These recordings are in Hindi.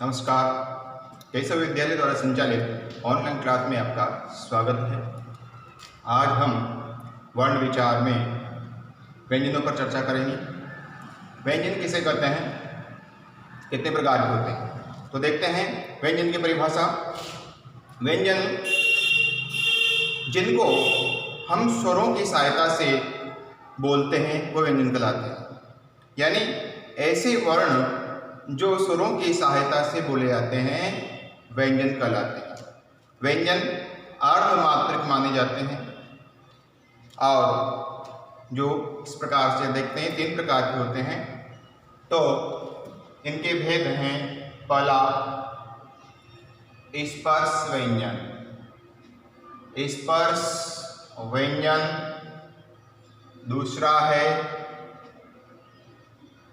नमस्कार। केशव विद्यालय द्वारा संचालित ऑनलाइन क्लास में आपका स्वागत है। आज हम वर्ण विचार में व्यंजनों पर चर्चा करेंगे। व्यंजन किसे कहते हैं, कितने प्रकार के होते हैं, तो देखते हैं व्यंजन की परिभाषा। व्यंजन जिनको हम स्वरों की सहायता से बोलते हैं वो व्यंजन कहलाते हैं। यानी ऐसे वर्ण जो स्वरों की सहायता से बोले जाते हैं व्यंजन कहलाते हैं। व्यंजन अर्धमात्रिक माने जाते हैं और जो इस प्रकार से देखते हैं 3 प्रकार के होते हैं। तो इनके भेद हैं, पहला स्पर्श व्यंजन, स्पर्श व्यंजन, दूसरा है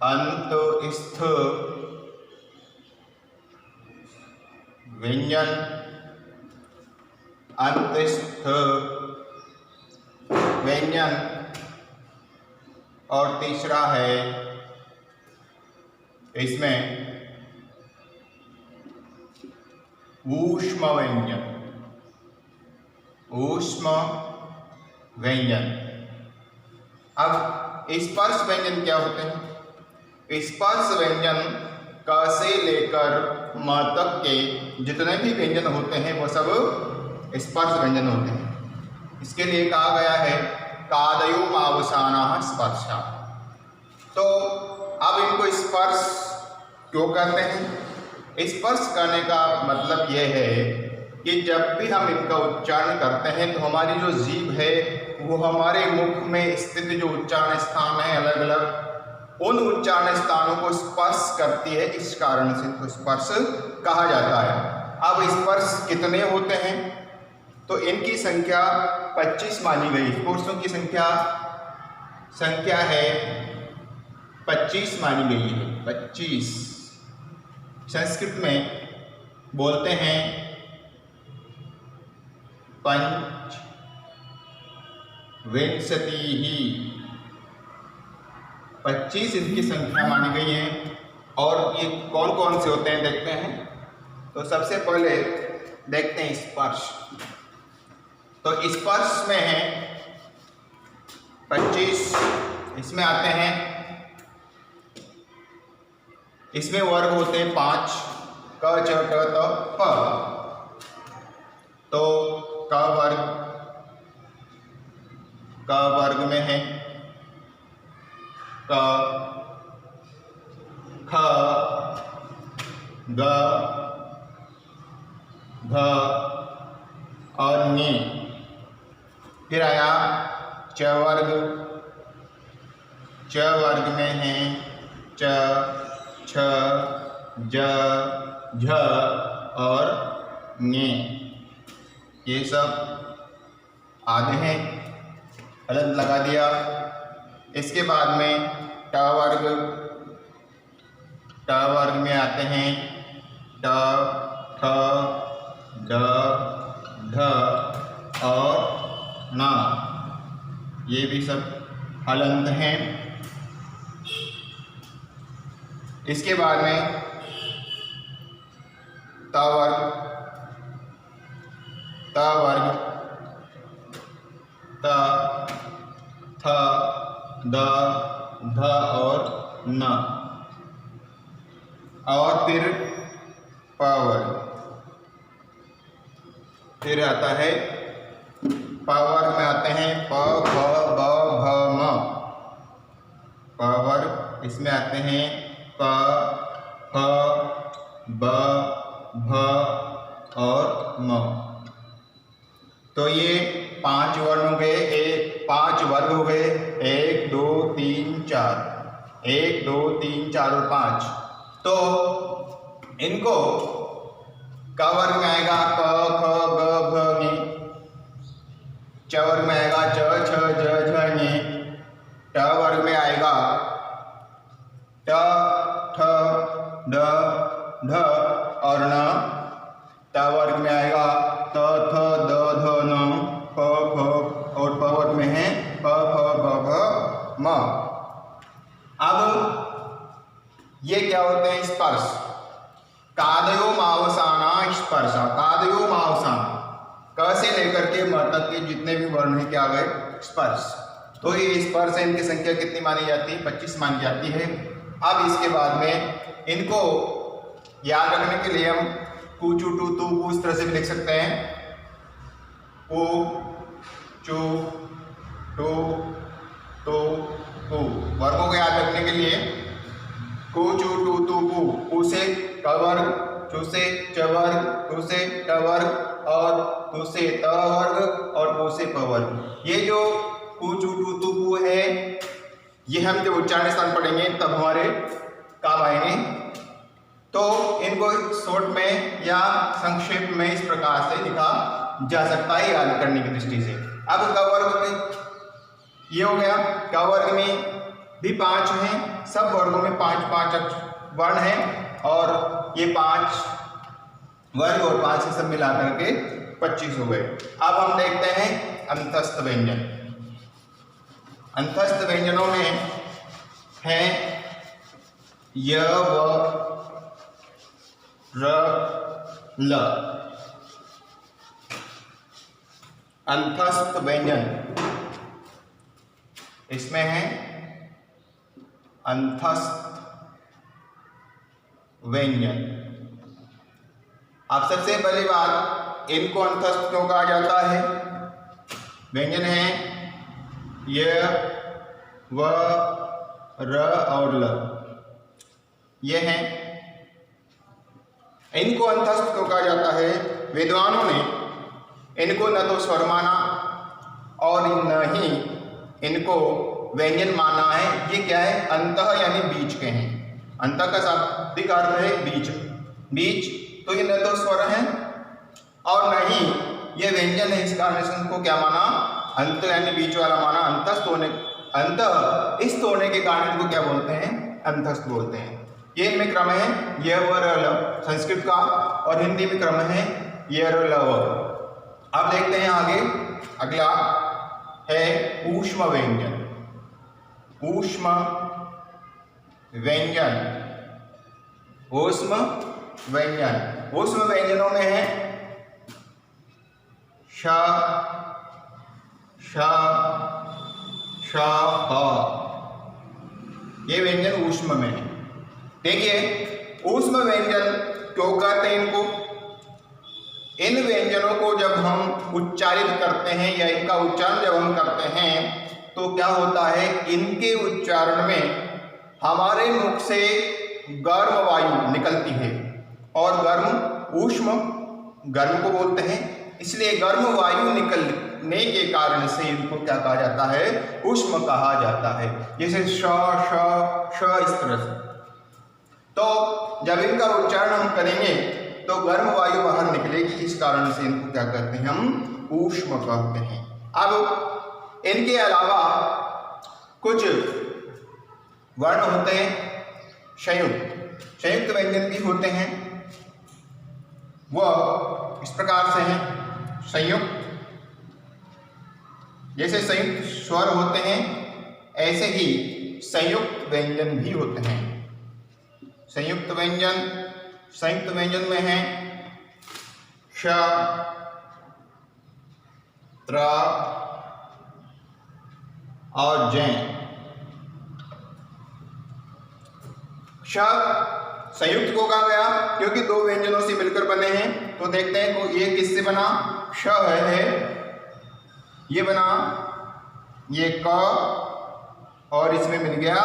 अंतस्थ व्यंजन, अंतस्थ व्यंजन, और तीसरा है इसमें ऊष्म व्यंजन, ऊष्म व्यंजन। अब स्पर्श व्यंजन क्या होते हैं? स्पर्श व्यंजन क से लेकर म तक के जितने भी व्यंजन होते हैं वो सब स्पर्श व्यंजन होते हैं। इसके लिए कहा गया है कादयोमावसानः स्पर्शः। तो अब इनको स्पर्श क्यों कहते हैं? स्पर्श करने का मतलब यह है कि जब भी हम इनका उच्चारण करते हैं तो हमारी जो जीभ है वो हमारे मुख में स्थित जो उच्चारण स्थान है अलग अलग उन उच्चारण स्थानों को स्पर्श करती है, इस कारण से इनको स्पर्श कहा जाता है। अब स्पर्श कितने होते हैं? तो इनकी संख्या 25 मानी गई। पुरुषों की संख्या है 25 मानी गई है, 25। संस्कृत में बोलते हैं पंचविंशतिः, 25 इनकी संख्या मानी गई है। और ये कौन कौन से होते हैं देखते हैं। तो सबसे पहले देखते हैं स्पर्श। तो स्पर्श में है 25, इसमें आते हैं, इसमें वर्ग होते हैं 5, क च ट त प। तो क वर्ग में है क, ख, ग, घ और नी। फिर आया च वर्ग, च वर्ग में है च, छ, ज, झ और ञ। ये सब आधे हैं, अलग लगा दिया। इसके बाद में ट वर्ग में आते हैं ट, ठ, ड, ढ और न। ये भी सब हलंत हैं। इसके बाद में त वर्ग, त, थ, द, ध और न। और फिर प वर्ग, फिर आता है प वर्ग में आते हैं प, फ, ब, भ, म। प वर्ग, इसमें आते हैं प, फ, ब, भ और म। तो ये 5 वर्ण हो गए, 5 वर्ग हो गए। 1 2 3 4, 1 2 3 4 और 5। तो इनको क वर्ग में आएगा क, ख, ग, घ, ङ। च वर्ग में आएगा च, छ, ज, झ, ञ। ट वर्ग में आएगा ट, ठ, ड, ढ और न। त वर्ग में आएगा त, थ, द, ध, न, प, फ और प वर्ग में है प, फ, ब, भ, म। अब ये क्या होते हैं? स्पर्श। कादयो मावसाना स्पर्शा, कादयो मावसाना, क से लेकर के म तक के जितने भी वर्ण हैं क्या गए स्पर्श। तो ये स्पर्श है, इनकी संख्या कितनी मानी जाती है 25 मानी जाती है। अब इसके बाद में इनको याद रखने के लिए हम कु चू टू तू कु इस तरह से भी लिख सकते हैं, कु चू टू तो कु। वर्गों को याद रखने के लिए कु चू टू तू कु, कु से क वर्ग, चू से च वर्ग, टू से ट वर्ग और तू से त वर्ग और कु से प वर्ग। ये जो कु चू टू तू कु है, ये हम जब उच्चारण स्थान पढ़ेंगे तब हमारे काम आएंगे। तो इनको शॉर्ट में या संक्षेप में इस प्रकार से लिखा जा सकता है याद करने की दृष्टि से। अब क वर्ग ये हो गया, क वर्ग में भी 5 हैं, सब वर्गों में 5-5 वर्ण हैं और ये 5 वर्ग और 5 से सब मिला करके 25 हो गए। अब हम देखते हैं अंतस्थ व्यंजन। अंतस्थ व्यंजनों में है य व र ल। अंतस्थ व्यंजन इसमें है अंतस्थ व्यंजन। अब सबसे पहली बात, इनको अंतस्थ क्यों कहा जाता है? व्यंजन है य व र और ल, ये हैं। इनको अंतस्थ क्यों कहा जाता है? विद्वानों ने इनको न तो स्वर माना और न ही इनको व्यंजन माना है। ये क्या है? अंतः यानी बीच के हैं। अंतः का शाब्दिक अर्थ है बीच, बीच। तो ये न तो स्वर है और न ही ये व्यंजन है, इस कारण से उनको क्या माना? अंत यानी बीच वाला माना। अंतस्थ होने, अंतः इस होने के कारण इनको क्या बोलते हैं? अंतस्थ बोलते हैं। ये इनमें क्रम है य व र ल संस्कृत का, और हिंदी में क्रम है य र ल व। अब देखते हैं आगे, अगला है ऊष्म व्यंजन। ऊष्म व्यंजन, ऊष्म व्यंजन, ऊष्म व्यंजनों में है श, श, श, ह। ये व्यंजन ऊष्म में है। देखिए ऊष्म व्यंजन क्यों कहते हैं इनको? इन व्यंजनों को जब हम उच्चारित करते हैं या इनका उच्चारण जब हम करते हैं तो क्या होता है? इनके उच्चारण में हमारे मुख से गर्म वायु निकलती है, और गर्म ऊष्म गर्म को बोलते हैं, इसलिए गर्म वायु निकलने के कारण से इनको क्या कहा जाता है? ऊष्म कहा जाता है। जैसे श, श, श इस तरह से। तो जब इनका उच्चारण हम करेंगे तो गर्म वायु बाहर निकलेगी, इस कारण से इनको क्या कहते हैं? हम ऊष्म कहते हैं। अब इनके अलावा कुछ वर्ण होते हैं संयुक्त, संयुक्त व्यंजन भी होते हैं। वह इस प्रकार से हैं संयुक्त, जैसे संयुक्त स्वर होते हैं ऐसे ही संयुक्त व्यंजन भी होते हैं। संयुक्त व्यंजन, संयुक्त व्यंजन में है श, त्र और जै। श संयुक्त को कहा गया क्योंकि दो व्यंजनों से मिलकर बने हैं। तो देखते हैं को ये किससे बना? श है, ये बना ये क, और इसमें मिल गया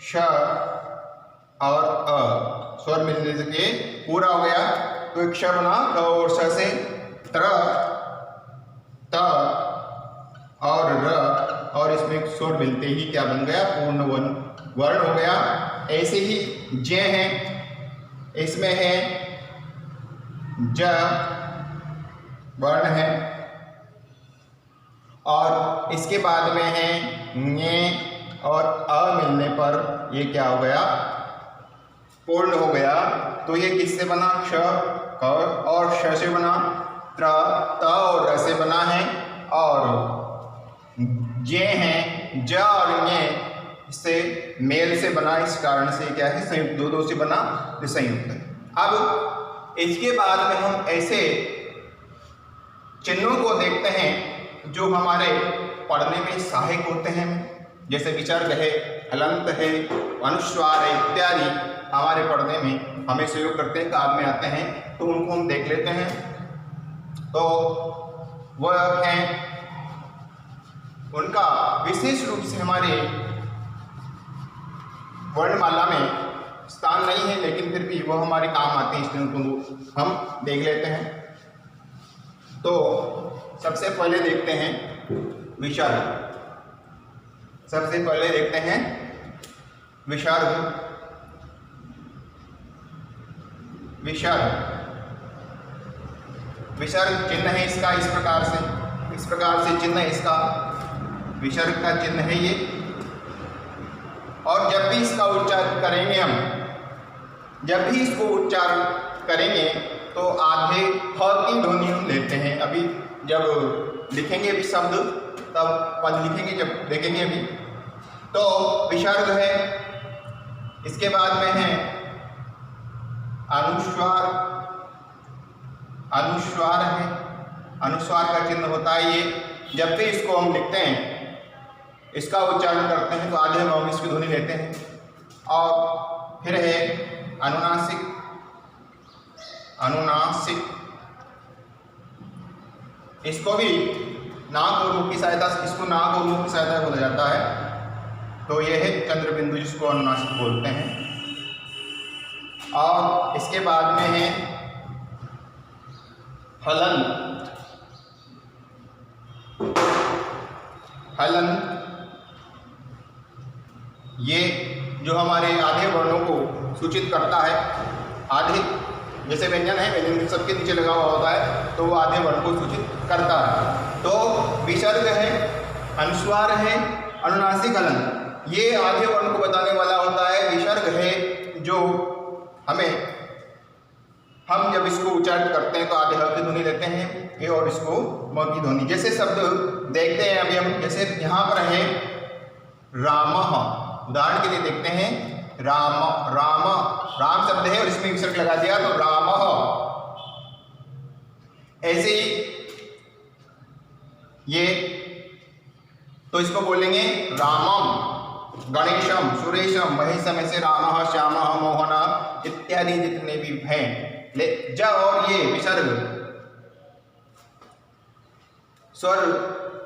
श और अ, स्वर मिलने से पूरा हो गया। तो एक श बना क और श से, त्र, त और र, और इसमें स्वर मिलते ही क्या बन गया? पूर्ण वर्ण हो गया। ऐसे ही ज है, इसमें है ज वर्ण है, और इसके बाद में है ञ और अ मिलने पर ये क्या हो गया? पूर्ण हो गया। तो ये किससे बना? श, क और श से बना, त्र, त और र से बना है, और जे हैं ज और ञ इससे मेल से बना, इस कारण से क्या है संयुक्त, दो से बना जो संयुक्त है। अब इसके बाद में हम ऐसे चिन्हों को देखते हैं जो हमारे पढ़ने में सहायक होते हैं, जैसे विसर्ग है, हलंत है, अनुस्वार है इत्यादि हमारे पढ़ने में हमें सहयोग करते हैं, काम में आते हैं, तो उनको हम देख लेते हैं। तो वह हैं, उनका विशेष रूप से हमारे वर्णमाला में स्थान नहीं है, लेकिन फिर भी वह हमारे काम आते हैं, इसलिए उनको हम देख लेते हैं। तो सबसे पहले देखते हैं विसर्ग। सबसे पहले देखते हैं विसर्ग। विसर्ग चिन्ह है इसका इस प्रकार से चिन्ह है इसका, विसर्ग का चिन्ह है ये। और जब भी इसका उच्चारण करेंगे हम, जब भी इसको उच्चारण करेंगे तो आधे ह की ध्वनि हम लेते हैं। अभी जब लिखेंगे अभी शब्द, तब पद लिखेंगे, जब देखेंगे अभी। तो विसर्ग है, इसके बाद में है अनुस्वार। अनुस्वार है, अनुस्वार का चिन्ह होता है ये। जब भी इसको हम लिखते हैं, इसका उच्चारण करते हैं तो आधे हम इसकी ध्वनि लेते हैं। और फिर है अनुनासिक। अनुनासिक, इसको भी नाक और मुख की सहायता से, इसको नाक और मुख की सहायता बोला जाता है। तो यह है चंद्र बिंदु, जिसको अनुनासिक बोलते हैं। और इसके बाद में है हलंत। हलंत ये जो हमारे आधे वर्णों को सूचित करता है। आधे जैसे व्यंजन है, व्यंजन सबके नीचे लगा हुआ होता है, तो वो आधे वर्ण को सूचित करता है। तो विसर्ग है, अनुस्वार है, अनुनासिक, हलंत, ये आधे वर्ण को बताने वाला होता है। विसर्ग है जो हम जब इसको उच्चारण करते हैं तो आधे ह की ध्वनि लेते हैं, ये, और इसको म की ध्वनि। जैसे शब्द देखते हैं अभी हम, जैसे यहाँ पर है रामः, उदाहरण के लिए देखते हैं राम शब्द है और इसमें विसर्ग लगा दिया तो रामः। ऐसे ही ये, तो इसको बोलेंगे रामम, गणेशम, सुरेशम, महेशम, ऐसे रामः, श्यामः, मोहनः इत्यादि जितने भी हैं। ज और ये विसर्ग स्वर,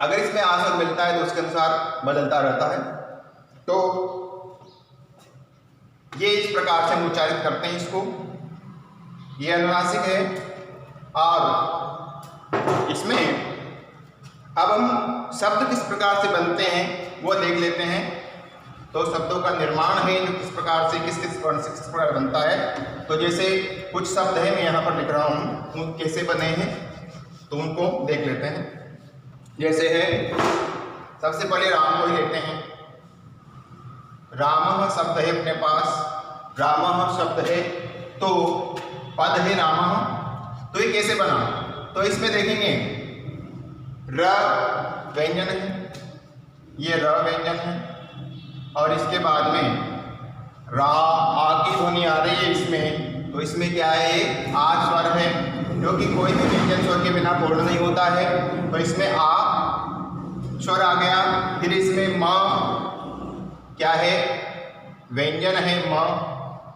अगर इसमें आ स्वर मिलता है तो उसके अनुसार बदलता रहता है। तो ये इस प्रकार से हम उच्चारित करते हैं इसको। ये अनुनासिक है। और इसमें अब हम शब्द किस प्रकार से बनते हैं वो देख लेते हैं। तो शब्दों का निर्माण है जो किस प्रकार से, किस किस वर्ण से किस प्रकार बनता है। तो जैसे कुछ शब्द है, मैं यहाँ पर लिख रहा हूँ, वो कैसे बने हैं तो उनको देख लेते हैं। जैसे है, सबसे पहले राम को ही लेते हैं। रामः शब्द है अपने पास, रामः शब्द है, तो पद है रामः। तो ये कैसे बना, तो इसमें देखेंगे र व्यंजन है, ये र व्यंजन है, और इसके बाद में रा, आ की ध्वनि आ रही है इसमें, तो इसमें क्या है, आ स्वर है, जो कि कोई भी व्यंजन स्वर के बिना पूर्ण नहीं होता है। तो इसमें आ स्वर आ गया। फिर इसमें म क्या है, व्यंजन है म,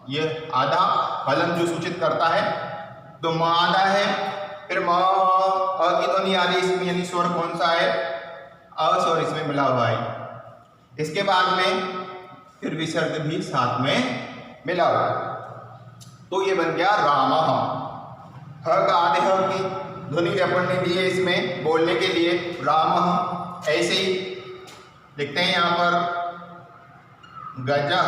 ये आधा हलंत जो सूचित करता है, तो म आधा है। फिर म, अ की ध्वनि आ रही है इसमें, यानी स्वर कौन सा है, अ स्वर इसमें मिला हुआ है। इसके बाद में फिर विसर्ग भी साथ में मिला हुआ, तो ये बन गया रामः। ह का आधे ह की ध्वनि अपन ने दी है इसमें बोलने के लिए, रामः। ऐसे ही लिखते हैं यहाँ पर गजः।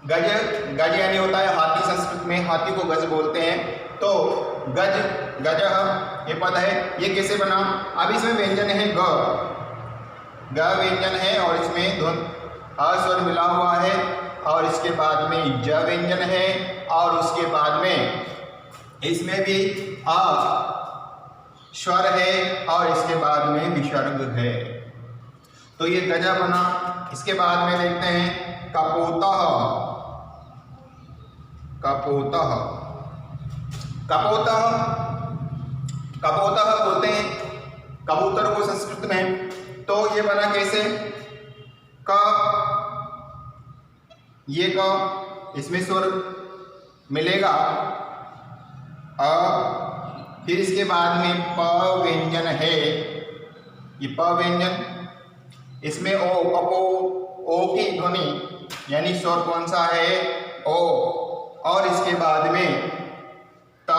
गज यानी होता है हाथी, संस्कृत में हाथी को गज बोलते हैं। तो गजः ये पद है, ये कैसे बना। अब इसमें व्यंजन है ग व्यंजन है, और इसमें अ स्वर मिला हुआ है, और इसके बाद में ज व्यंजन है, और उसके बाद में इसमें भी अ स्वर है, और इसके बाद में विसर्ग है। तो ये गजा बना। इसके बाद में देखते हैं कपोतः। कपोतः कपोतः कपोतः बोलते हैं कबूतर को संस्कृत में। तो ये बना कैसे? क, ये क, इसमें स्वर मिलेगा अ, फिर इसके बाद में प व्यंजन है, ये प व्यंजन, इसमें ओ, कपो, ओ की ध्वनि यानी स्वर कौन सा है? ओ, और इसके बाद में त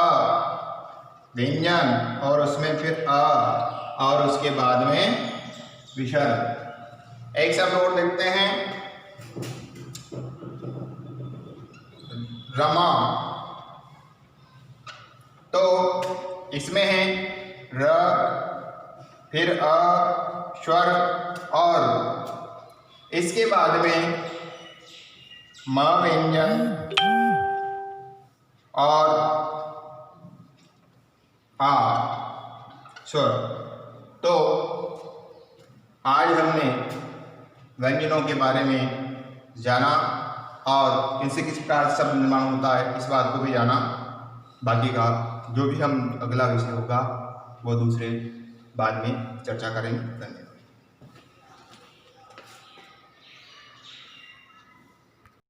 व्यंजन और उसमें फिर अ और उसके बाद में विसर्ग। एक शब्द और देखते हैं, रमा। तो इसमें है र, फिर अ, स्वर और इसके बाद में म व्यंजन और आ स्वर। तो आज हमने व्यंजनों के बारे में जाना और इनसे किस प्रकार शब्द निर्माण होता है इस बात को भी जाना। बाकी का जो भी हम अगला विषय होगा वो दूसरे बाद में चर्चा करेंगे। धन्यवाद।